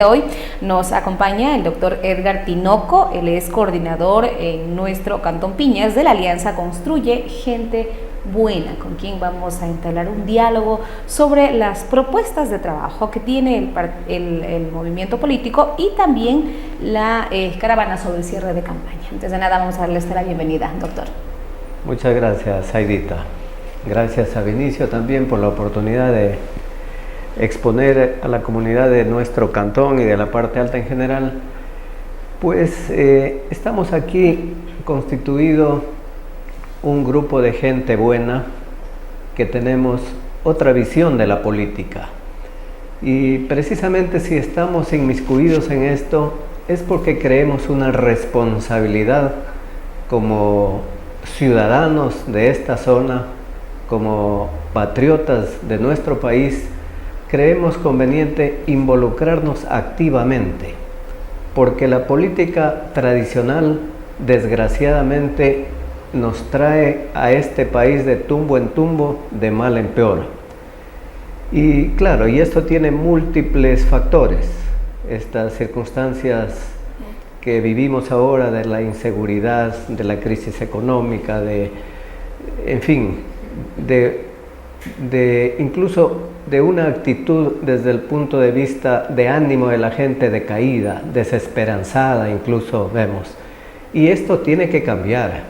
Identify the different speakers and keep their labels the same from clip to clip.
Speaker 1: Hoy nos acompaña el doctor Edgar Tinoco, él es coordinador en nuestro Cantón Piñas de la Alianza Construye Gente Buena, con quien vamos a entablar un diálogo sobre las propuestas de trabajo que tiene el movimiento político y también la caravana sobre el cierre de campaña. Antes de nada vamos a darle la bienvenida, doctor.
Speaker 2: Muchas gracias, Aidita. Gracias a Vinicio también por la oportunidad de exponer a la comunidad de nuestro cantón y de la parte alta en general. Pues estamos aquí constituido un grupo de gente buena que tenemos otra visión de la política, y precisamente si estamos inmiscuidos en esto es porque creemos una responsabilidad como ciudadanos de esta zona, como patriotas de nuestro país. Creemos conveniente involucrarnos activamente, porque la política tradicional, desgraciadamente, nos trae a este país de tumbo en tumbo, de mal en peor. Y claro, y esto tiene múltiples factores. Estas circunstancias que vivimos ahora de la inseguridad, de la crisis económica, en fin, incluso de una actitud desde el punto de vista de ánimo de la gente decaída, desesperanzada, incluso vemos. Y esto tiene que cambiar.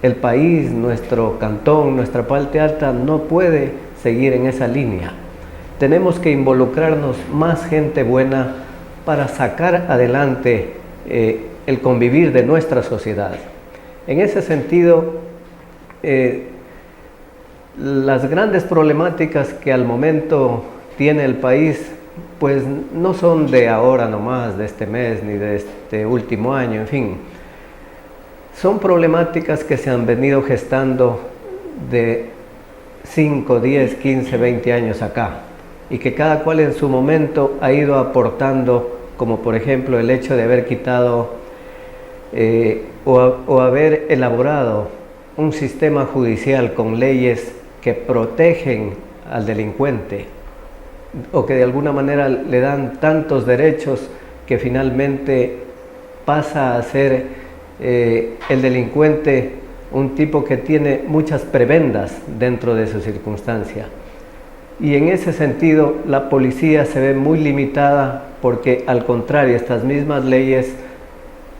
Speaker 2: El país, nuestro cantón, nuestra parte alta no puede seguir en esa línea. Tenemos que involucrarnos más gente buena para sacar adelante el convivir de nuestra sociedad. En ese sentido, las grandes problemáticas que al momento tiene el país, pues no son de ahora nomás, de este mes, ni de este último año, en fin. Son problemáticas que se han venido gestando de 5, 10, 15, 20 años acá, y que cada cual en su momento ha ido aportando, como por ejemplo el hecho de haber quitado o haber elaborado un sistema judicial con leyes que protegen al delincuente, o que de alguna manera le dan tantos derechos que finalmente pasa a ser el delincuente un tipo que tiene muchas prebendas dentro de su circunstancia. Y en ese sentido la policía se ve muy limitada, porque al contrario, estas mismas leyes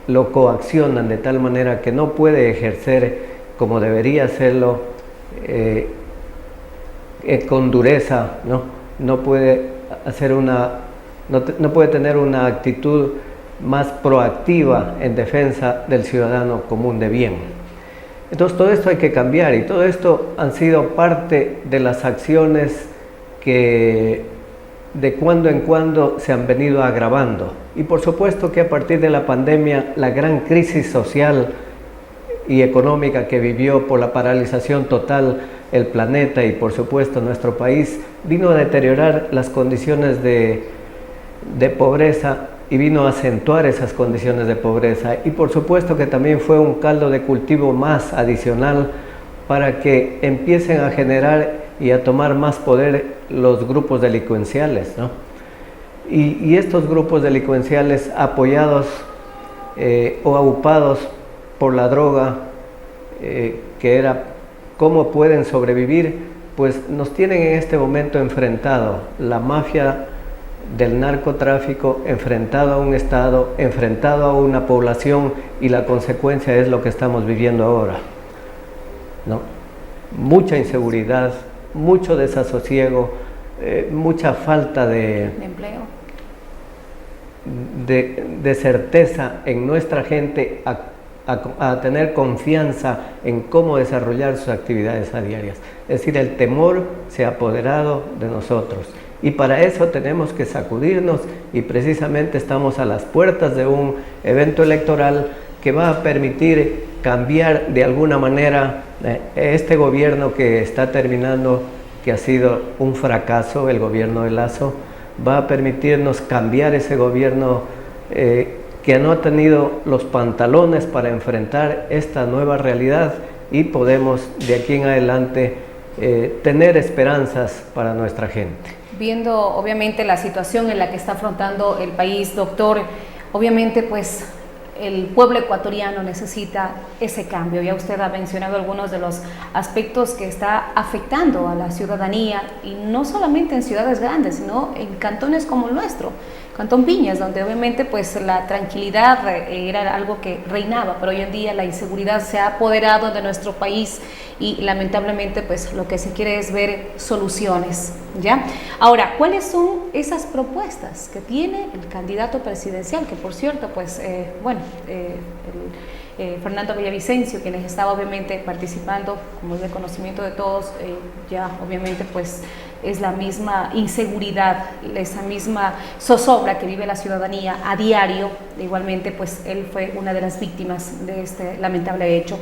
Speaker 2: lo coaccionan de tal manera que no puede ejercer como debería hacerlo con dureza, no puede hacer no puede tener una actitud más proactiva en defensa del ciudadano común de bien. Entonces todo esto hay que cambiar, y todo esto han sido parte de las acciones que de cuando en cuando se han venido agravando. Y por supuesto que a partir de la pandemia, la gran crisis social y económica que vivió por la paralización total el planeta y por supuesto nuestro país, vino a deteriorar las condiciones de pobreza, y vino a acentuar esas condiciones de pobreza, y por supuesto que también fue un caldo de cultivo más adicional para que empiecen a generar y a tomar más poder los grupos delincuenciales, y estos grupos delincuenciales apoyados o aupados por la droga, que era cómo pueden sobrevivir, pues nos tienen en este momento enfrentado la mafia del narcotráfico, enfrentado a un Estado, enfrentado a una población, y la consecuencia es lo que estamos viviendo ahora, mucha inseguridad, mucho desasosiego, mucha falta de empleo, de certeza en nuestra gente a tener confianza en cómo desarrollar sus actividades a diarias. Es decir, el temor se ha apoderado de nosotros. Y para eso tenemos que sacudirnos, y precisamente estamos a las puertas de un evento electoral que va a permitir cambiar de alguna manera este gobierno que está terminando, que ha sido un fracaso, el gobierno de Lasso. Va a permitirnos cambiar ese gobierno que no ha tenido los pantalones para enfrentar esta nueva realidad, y podemos de aquí en adelante tener esperanzas para nuestra gente.
Speaker 1: viendo obviamente la situación en la que está afrontando el país, doctor, obviamente pues el pueblo ecuatoriano necesita ese cambio. Ya usted ha mencionado algunos de los aspectos que está afectando a la ciudadanía, y no solamente en ciudades grandes, sino en cantones como el nuestro, Cantón Piñas, donde obviamente pues la tranquilidad era algo que reinaba, pero hoy en día la inseguridad se ha apoderado de nuestro país y lamentablemente pues lo que se quiere es ver soluciones, ¿ya? Ahora, ¿cuáles son esas propuestas que tiene el candidato presidencial? Que por cierto, pues, Fernando Villavicencio, quien estaba obviamente participando, como es de conocimiento de todos, ya obviamente pues es la misma inseguridad, esa misma zozobra que vive la ciudadanía a diario. Igualmente pues él fue una de las víctimas de este lamentable hecho.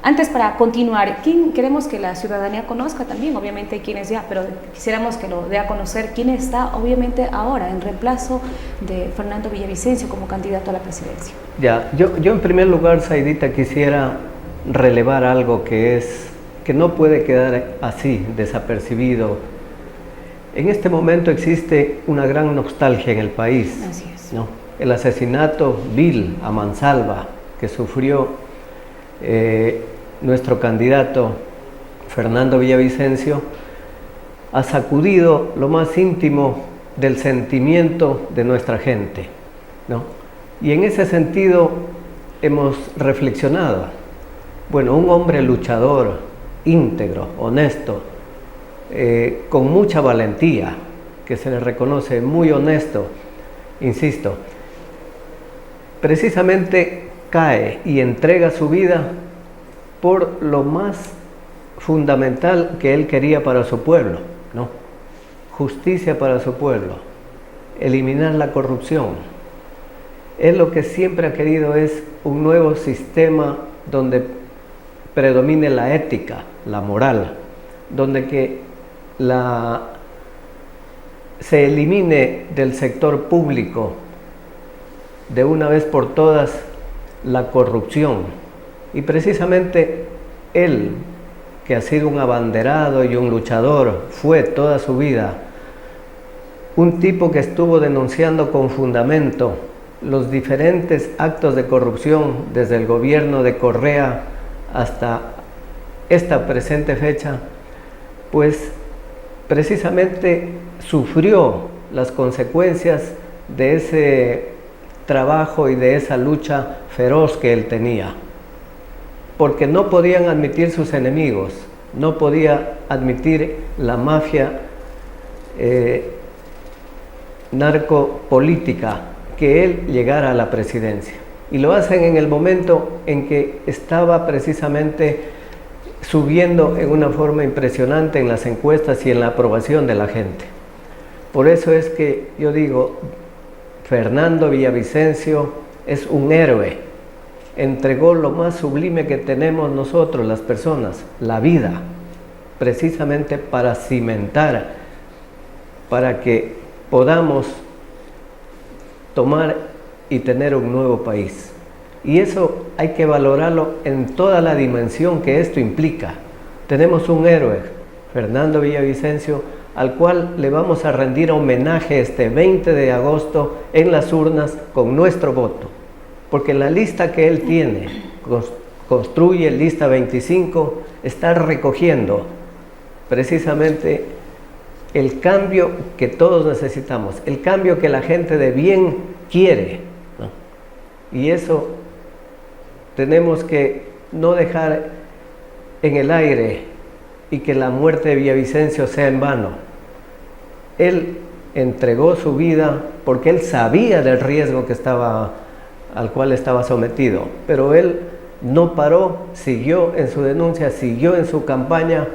Speaker 1: Antes, para continuar, queremos que la ciudadanía conozca también, obviamente hay quienes ya, pero quisiéramos que lo dé a conocer quién está obviamente ahora en reemplazo de Fernando Villavicencio como candidato a la presidencia.
Speaker 2: Ya, yo en primer lugar, Saidita, quisiera relevar algo que no puede quedar así, desapercibido. En este momento existe una gran nostalgia en el país.
Speaker 1: Así es.
Speaker 2: ¿No? El asesinato vil a mansalva que sufrió nuestro candidato Fernando Villavicencio ha sacudido lo más íntimo del sentimiento de nuestra gente, ¿no? Y en ese sentido hemos reflexionado. Bueno, un hombre luchador, íntegro, honesto, con mucha valentía, que se le reconoce, muy honesto, insisto, precisamente cae y entrega su vida por lo más fundamental que él quería para su pueblo, ¿no? Justicia para su pueblo, eliminar la corrupción. Él lo que siempre ha querido es un nuevo sistema donde predomine la ética, la moral, donde que se elimine del sector público de una vez por todas la corrupción. Y precisamente él, que ha sido un abanderado y un luchador, fue toda su vida un tipo que estuvo denunciando con fundamento los diferentes actos de corrupción desde el gobierno de Correa hasta esta presente fecha, pues precisamente sufrió las consecuencias de ese trabajo y de esa lucha feroz que él tenía, porque no podían admitir sus enemigos, no podía admitir la mafia narcopolítica que él llegara a la presidencia. Y lo hacen en el momento en que estaba precisamente subiendo en una forma impresionante en las encuestas y en la aprobación de la gente. Por eso es que yo digo, Fernando Villavicencio es un héroe, entregó lo más sublime que tenemos nosotros las personas, la vida, precisamente para cimentar, para que podamos tomar y tener un nuevo país. Y eso hay que valorarlo en toda la dimensión que esto implica. Tenemos un héroe, Fernando Villavicencio, al cual le vamos a rendir homenaje este 20 de agosto en las urnas con nuestro voto. Porque la lista que él tiene, construye lista 25, está recogiendo precisamente el cambio que todos necesitamos, el cambio que la gente de bien quiere, ¿no? Y eso tenemos que no dejar en el aire y que la muerte de Villavicencio sea en vano. Él entregó su vida porque él sabía del riesgo al cual estaba sometido, pero él no paró, siguió en su denuncia, siguió en su campaña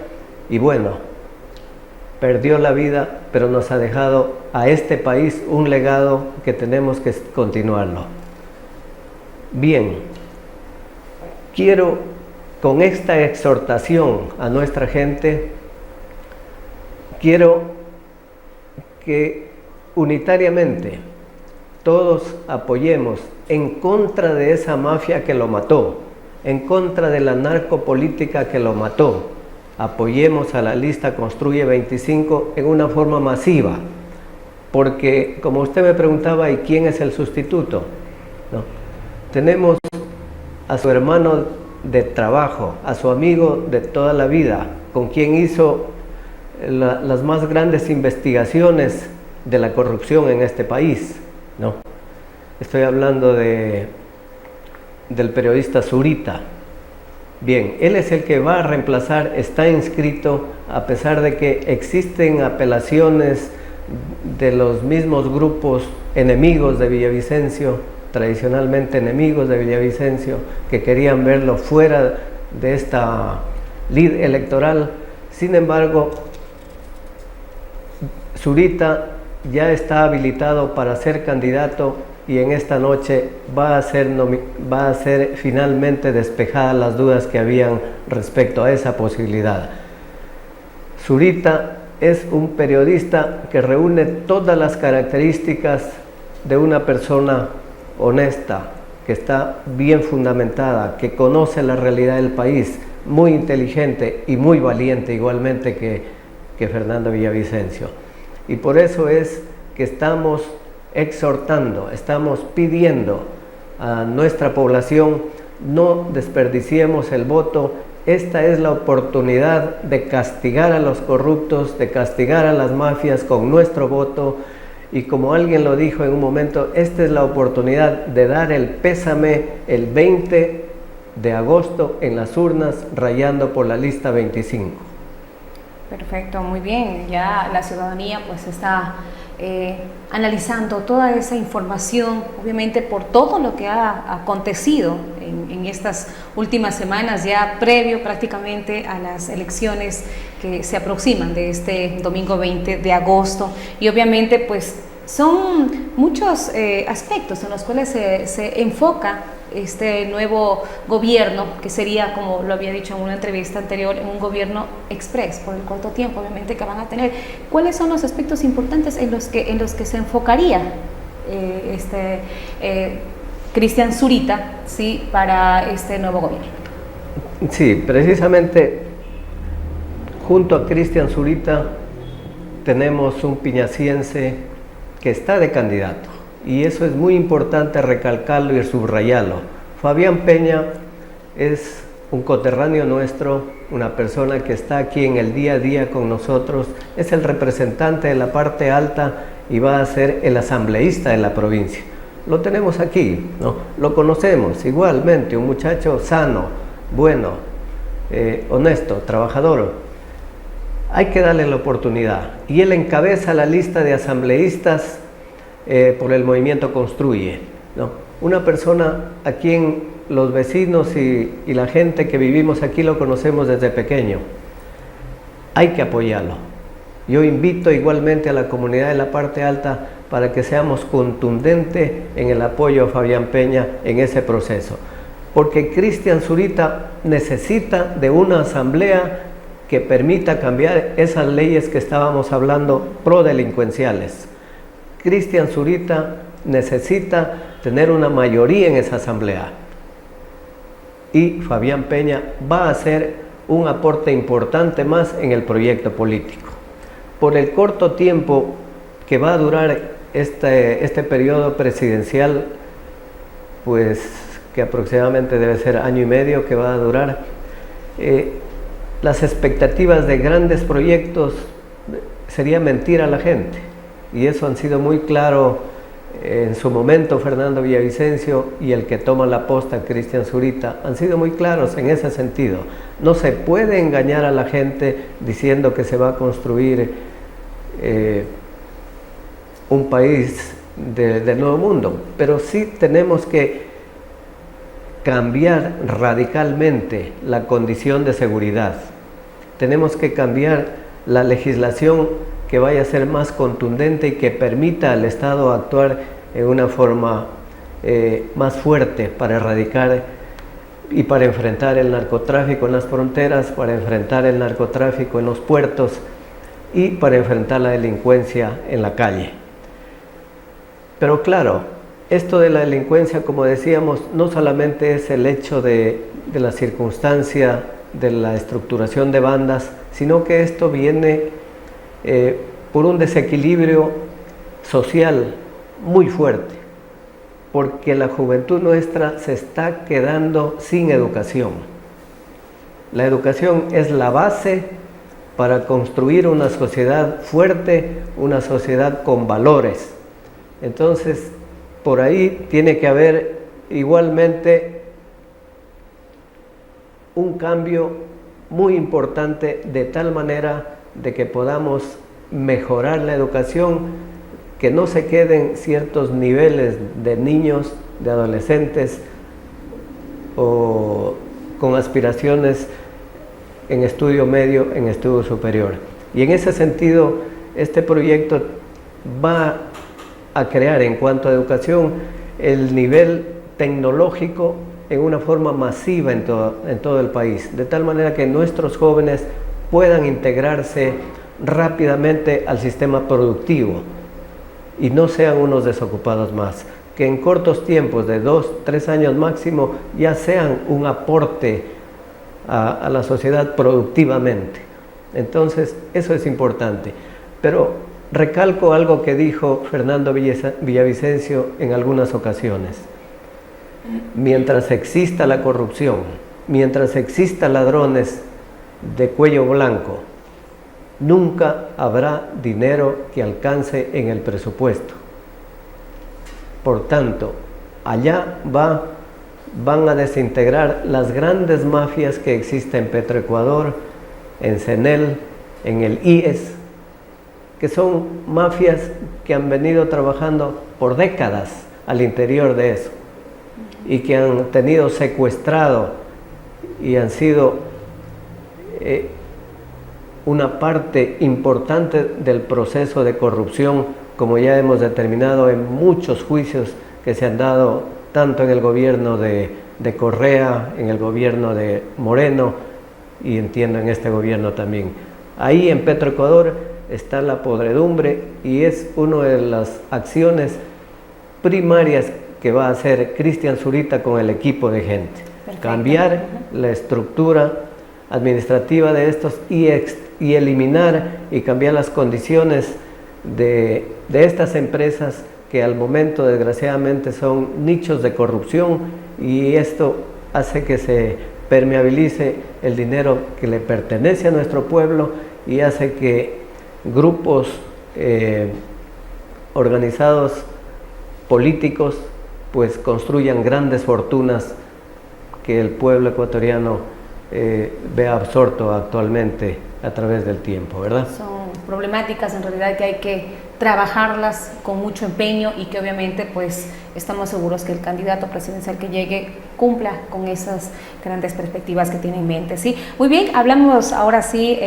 Speaker 2: y bueno, perdió la vida, pero nos ha dejado a este país un legado que tenemos que continuarlo. Bien, quiero con esta exhortación a nuestra gente, quiero que unitariamente todos apoyemos en contra de esa mafia que lo mató, en contra de la narcopolítica que lo mató, apoyemos a la lista Construye 25 en una forma masiva, porque como usted me preguntaba, ¿y quién es el sustituto? ¿No? Tenemos a su hermano de trabajo, a su amigo de toda la vida, con quien hizo las más grandes investigaciones de la corrupción en este país, ¿no? Estoy hablando del periodista Zurita. Bien, él es el que va a reemplazar, está inscrito, a pesar de que existen apelaciones de los mismos grupos enemigos de Villavicencio, tradicionalmente enemigos de Villavicencio, que querían verlo fuera de esta lid electoral. Sin embargo, Zurita ya está habilitado para ser candidato y en esta noche va a ser finalmente despejadas las dudas que habían respecto a esa posibilidad. Zurita es un periodista que reúne todas las características de una persona honesta, que está bien fundamentada, que conoce la realidad del país, muy inteligente y muy valiente igualmente que Fernando Villavicencio. Y por eso es que estamos exhortando, estamos pidiendo a nuestra población: no desperdiciemos el voto. Esta es la oportunidad de castigar a los corruptos, de castigar a las mafias con nuestro voto. Y como alguien lo dijo en un momento, esta es la oportunidad de dar el pésame el 20 de agosto en las urnas, rayando por la lista 25.
Speaker 1: Perfecto, muy bien. Ya la ciudadanía pues está analizando toda esa información, obviamente por todo lo que ha acontecido en estas últimas semanas, ya previo prácticamente a las elecciones que se aproximan de este domingo 20 de agosto. Y obviamente pues son muchos aspectos en los cuales se enfoca este nuevo gobierno, que sería, como lo había dicho en una entrevista anterior, en un gobierno express por el corto tiempo obviamente que van a tener. ¿Cuáles son los aspectos importantes en los que se enfocaría Cristian Zurita, ¿sí?, para este nuevo gobierno?
Speaker 2: Sí, precisamente junto a Cristian Zurita tenemos un piñaciense que está de candidato, y eso es muy importante recalcarlo y subrayarlo. Fabián Peña es un coterráneo nuestro, una persona que está aquí en el día a día con nosotros, es el representante de la parte alta y va a ser el asambleísta de la provincia. Lo tenemos aquí, ¿no? Lo conocemos igualmente, un muchacho sano, bueno, honesto, trabajador. Hay que darle la oportunidad, y él encabeza la lista de asambleístas por el movimiento Construye, ¿no? Una persona a quien los vecinos y la gente que vivimos aquí lo conocemos desde pequeño. Hay que apoyarlo. Yo invito igualmente a la comunidad de la parte alta para que seamos contundentes en el apoyo a Fabián Peña en ese proceso, porque Cristian Zurita necesita de una asamblea que permita cambiar esas leyes que estábamos hablando prodelincuenciales. Cristian Zurita necesita tener una mayoría en esa asamblea, y Fabián Peña va a hacer un aporte importante más en el proyecto político. Por el corto tiempo que va a durar este periodo presidencial, pues que aproximadamente debe ser año y medio que va a durar, las expectativas de grandes proyectos sería mentir a la gente, y eso han sido muy claro en su momento Fernando Villavicencio y el que toma la posta, Cristian Zurita, han sido muy claros en ese sentido. No se puede engañar a la gente diciendo que se va a construir un país del nuevo mundo, pero sí tenemos que cambiar radicalmente la condición de seguridad. Tenemos que cambiar la legislación que vaya a ser más contundente y que permita al Estado actuar en una forma más fuerte para erradicar y para enfrentar el narcotráfico en las fronteras, para enfrentar el narcotráfico en los puertos y para enfrentar la delincuencia en la calle. Pero claro, esto de la delincuencia, como decíamos, no solamente es el hecho de la circunstancia de la estructuración de bandas, sino que esto viene por un desequilibrio social muy fuerte, porque la juventud nuestra se está quedando sin educación. La educación es la base para construir una sociedad fuerte, una sociedad con valores. Entonces, por ahí tiene que haber igualmente un cambio muy importante, de tal manera de que podamos mejorar la educación, que no se queden ciertos niveles de niños, de adolescentes o con aspiraciones en estudio medio, en estudio superior. Y en ese sentido, este proyecto va a crear, en cuanto a educación, el nivel tecnológico en una forma masiva en todo el país, de tal manera que nuestros jóvenes puedan integrarse rápidamente al sistema productivo y no sean unos desocupados más, que en cortos tiempos de 2, 3 años máximo ya sean un aporte a la sociedad productivamente. Entonces, eso es importante. Pero recalco algo que dijo Fernando Villavicencio en algunas ocasiones. Mientras exista la corrupción, mientras exista ladrones de cuello blanco, nunca habrá dinero que alcance en el presupuesto. Por tanto, allá van a desintegrar las grandes mafias que existen en Petroecuador, en CENEL, en el IES, que son mafias que han venido trabajando por décadas al interior de eso y que han tenido secuestrado y han sido una parte importante del proceso de corrupción, como ya hemos determinado en muchos juicios que se han dado tanto en el gobierno de Correa, en el gobierno de Moreno y entiendo en este gobierno también. Ahí en Petroecuador está la podredumbre y es una de las acciones primarias que va a hacer Cristian Zurita con el equipo de gente. Perfecto. Cambiar la estructura administrativa de estos y eliminar y cambiar las condiciones de estas empresas que al momento desgraciadamente son nichos de corrupción, y esto hace que se permeabilice el dinero que le pertenece a nuestro pueblo y hace que grupos organizados políticos pues construyan grandes fortunas que el pueblo ecuatoriano ve absorto actualmente a través del tiempo, ¿verdad?
Speaker 1: Son problemáticas en realidad que hay que trabajarlas con mucho empeño y que obviamente pues estamos seguros que el candidato presidencial que llegue cumpla con esas grandes perspectivas que tiene en mente, ¿sí? Muy bien, hablamos ahora sí,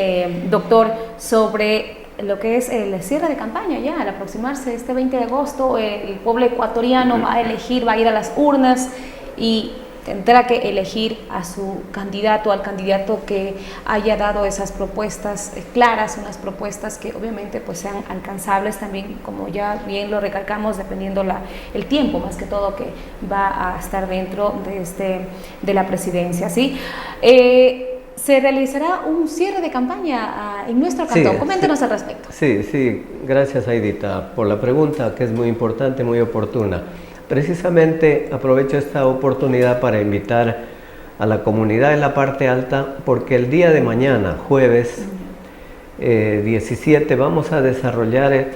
Speaker 1: doctor, sobre lo que es el cierre de campaña ya, al aproximarse este 20 de agosto, el pueblo ecuatoriano va a elegir, va a ir a las urnas y tendrá que elegir a su candidato, al candidato que haya dado esas propuestas claras, unas propuestas que obviamente pues sean alcanzables también, como ya bien lo recalcamos, dependiendo el tiempo más que todo que va a estar dentro de la presidencia, ¿sí? Se realizará un cierre de campaña en nuestro cantón. Sí, coméntenos al respecto.
Speaker 2: Sí, gracias Aidita por la pregunta, que es muy importante, muy oportuna. Precisamente aprovecho esta oportunidad para invitar a la comunidad de la parte alta, porque el día de mañana, jueves 17, vamos a desarrollar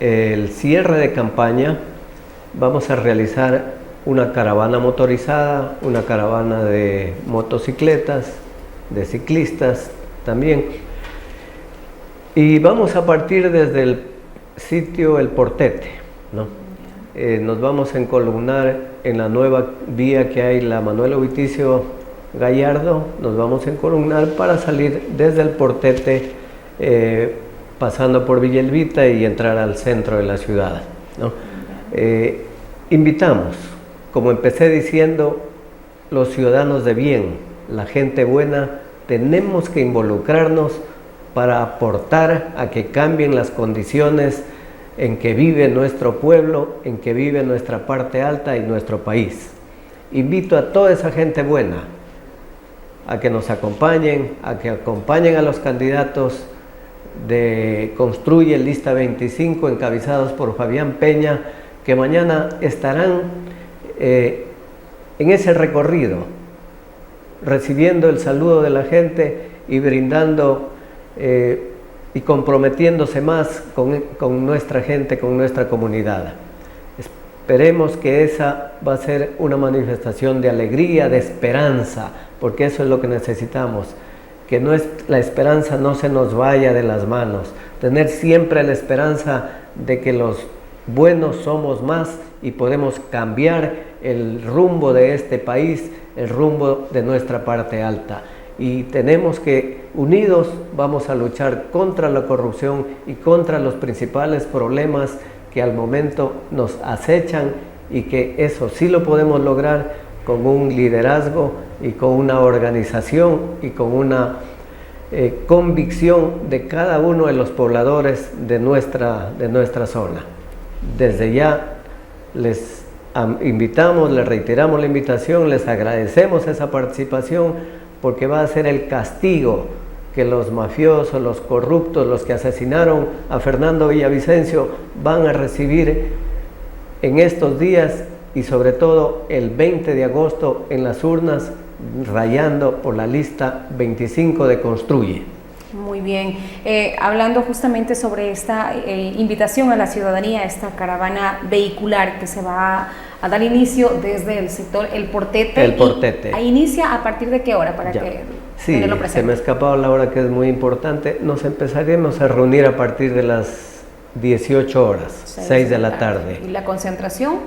Speaker 2: el cierre de campaña. Vamos a realizar una caravana motorizada, una caravana de motocicletas, de ciclistas también, y vamos a partir desde el sitio El Portete, ¿no? Nos vamos a encolumnar en la nueva vía que hay, la Manuel Ovidicio Gallardo. Nos vamos a encolumnar para salir desde El Portete, pasando por Villa Elvita y entrar al centro de la ciudad, ¿no? Invitamos, como empecé diciendo, los ciudadanos de bien, la gente buena, tenemos que involucrarnos para aportar a que cambien las condiciones en que vive nuestro pueblo, en que vive nuestra parte alta y nuestro país. Invito a toda esa gente buena a que nos acompañen, a que acompañen a los candidatos de Construye Lista 25, encabezados por Fabián Peña, que mañana estarán en ese recorrido, recibiendo el saludo de la gente y brindando y comprometiéndose más con nuestra gente, con nuestra comunidad. Esperemos que esa va a ser una manifestación de alegría, de esperanza, porque eso es lo que necesitamos, que la esperanza no se nos vaya de las manos, tener siempre la esperanza de que los buenos somos más y podemos cambiar el rumbo de este país, el rumbo de nuestra parte alta. Y tenemos que, unidos, vamos a luchar contra la corrupción y contra los principales problemas que al momento nos acechan, y que eso sí lo podemos lograr con un liderazgo y con una organización y con una convicción de cada uno de los pobladores de nuestra zona. Desde ya les invitamos, les reiteramos la invitación, les agradecemos esa participación, porque va a ser el castigo que los mafiosos, los corruptos, los que asesinaron a Fernando Villavicencio van a recibir en estos días, y sobre todo el 20 de agosto en las urnas, rayando por la lista 25 de Construye.
Speaker 1: Muy bien, hablando justamente sobre esta invitación a la ciudadanía, esta caravana vehicular que se va a dar inicio desde el sector El Portete.
Speaker 2: El Portete.
Speaker 1: ¿Inicia a partir de qué hora? Para que tenerlo presente.
Speaker 2: Se me ha escapado la hora, que es muy importante. Nos empezaremos a reunir a partir de las 18 horas, 6 de la tarde.
Speaker 1: ¿Y la concentración?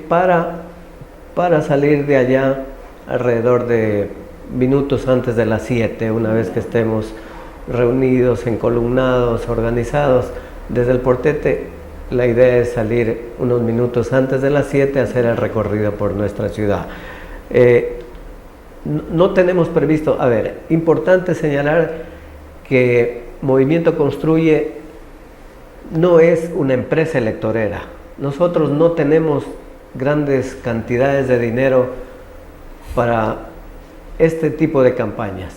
Speaker 2: Para salir de allá alrededor de minutos antes de las 7, una vez que estemos reunidos, encolumnados, organizados. Desde el Portete, la idea es salir unos minutos antes de las 7 a hacer el recorrido por nuestra ciudad. No tenemos previsto, importante señalar que Movimiento Construye no es una empresa electorera. Nosotros no tenemos grandes cantidades de dinero para este tipo de campañas.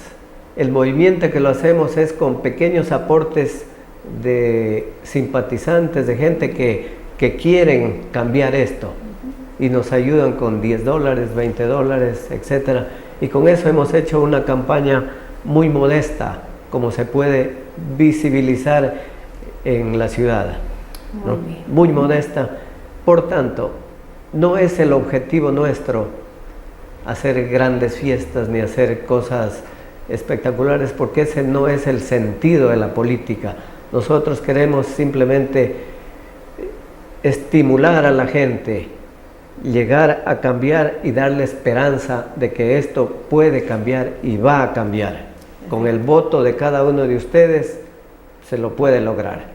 Speaker 2: El movimiento que lo hacemos es con pequeños aportes de simpatizantes, de gente que quieren cambiar esto, y nos ayudan con $10, $20, etc. Y con eso hemos hecho una campaña muy modesta, como se puede visibilizar en la ciudad, ¿no? Muy modesta. Por tanto, no es el objetivo nuestro hacer grandes fiestas ni hacer cosas espectaculares, porque ese no es el sentido de la política. Nosotros queremos simplemente estimular a la gente, llegar a cambiar y darle esperanza de que esto puede cambiar y va a cambiar. Con el voto de cada uno de ustedes se lo puede lograr.